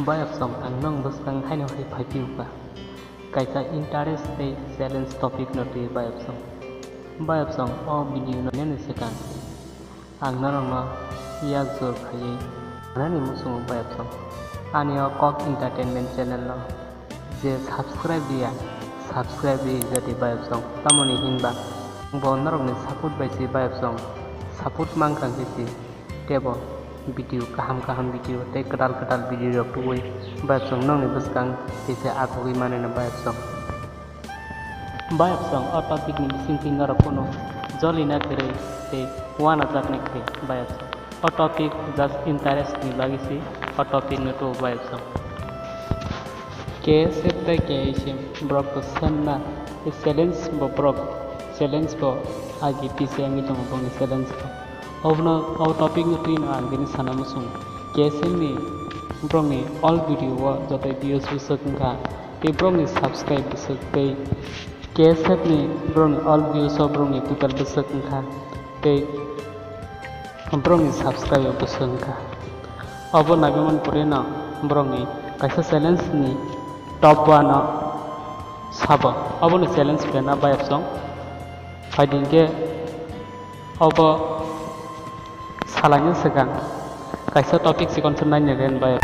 bayab song ang nong busang haino hai phapiu ka kaisa interest te challenge topic no te bayab song o video no ne sekan ang narong no ya jor khai nani musung bayab song ani o kok entertainment channel no je subscribe di jadi bayab song tamoni hinba bo narong ni support bai si bayab song support mangkang si tebo video kaham video te kadal video rok tuoi bayab song nong ni buskang tise akogi mane na bayab song o topic ni bising rok kono jolina tere te wana jak ne kre bayab song o topic just interest ni lagi si o topic no to bayab song Ksf Vs Ksm borok sanna challenge bo borok challenge bo agi tise angi tong bong challenge bo Ovno topic ni tin ang din sana musung Ksm ni brong ni all video wa jotai videos bisok ka te brong ni subscribe bisok te Ksf ni brong all videos of brong ni total bisok ka te brong ni subscribe bisok ka abo nagaman pore na brong ni kaisa challenge ni top 1 na sabo abo ni challenge pe na bayab song fighting ke abo salahnya segan kaisa topik si concern nanya ren bay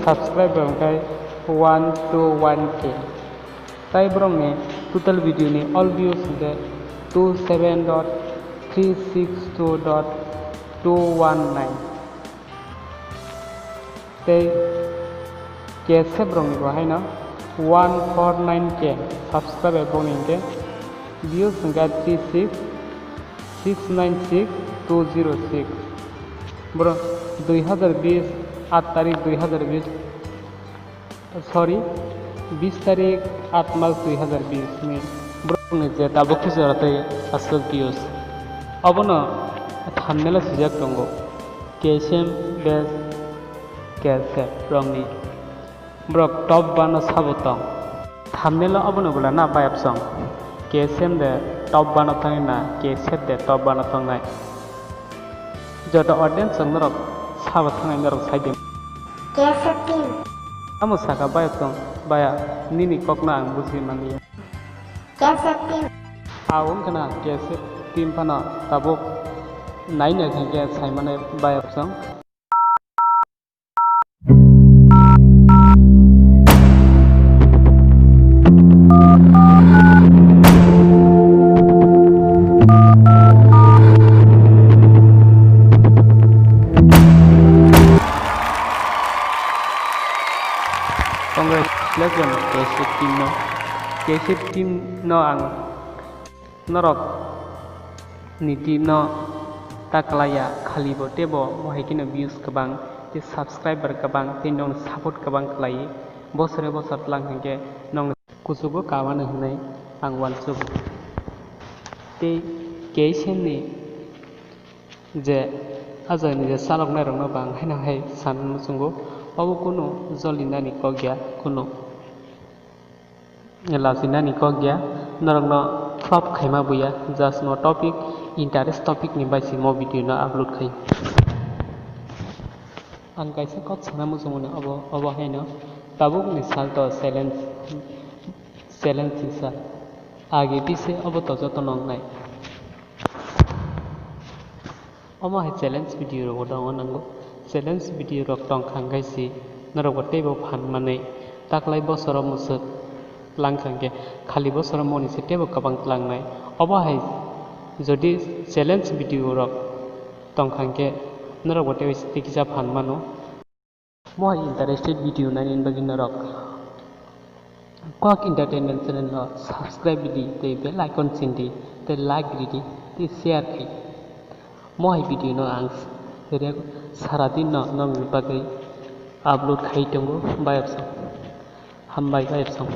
subscriber kai 1 to 1k tai brong ni total video ni all views de 27.362.219 tai Ksf brong ni hai na 149k subscriber brong ni ke views ga 36,696,206 bro 2020 8 तारीख 2020 sorry 20 तारीख 8 मार्च 2020 में borok ni je tabuk ki jorate asal views abono thumbnail sujak tongo Ksf Vs Ksm rong ni borok top 1 sabo tong thumbnail abono bula na bayab song Ksm de top 1 thang na Ksf de top 1 thang nai joto audience song borok sabo thang nai rok saide Ksf team amo saka bayab song baya nini kokna ang busi mani Ksf team awong kana Ksf team pana tabuk naina khenge saimane bayab song Congratulations Ksf team no ang norok ni team no taklaya khali bo tebo mohai kino views kabang te subscriber kabang te nong support kabang klai bosore bosat lang henge nong kusugo kawan hnai ang wansub te Ksm ni je aja ni je salok nai rong no bang haina hai san musungo abo kono jolina ni kogya kono lasina ni kogya narang no flop khaima buya just no topic interest topic ni bai si mo video na upload khai ang kaisa kot sana mo sumuna abo haino tabuk ni salto challenge sa age pise abo to joto nong nai amo hai challenge video ro dong nango challenge video rok tong khangai si narok tebo phan mane taklai bosoro musuk lang khangke khali bosoro moni se tebo kabang lang nai obo hai jodi challenge video rok tong khangke narok tebo tikisa phan mano mo interested video nai in bagin narok kok entertainment channel no subscribe di te bell icon sindi te like di te share khai mo hai video no ang saradin no nong bagai upload khai tongo bayab song Hambai bayab song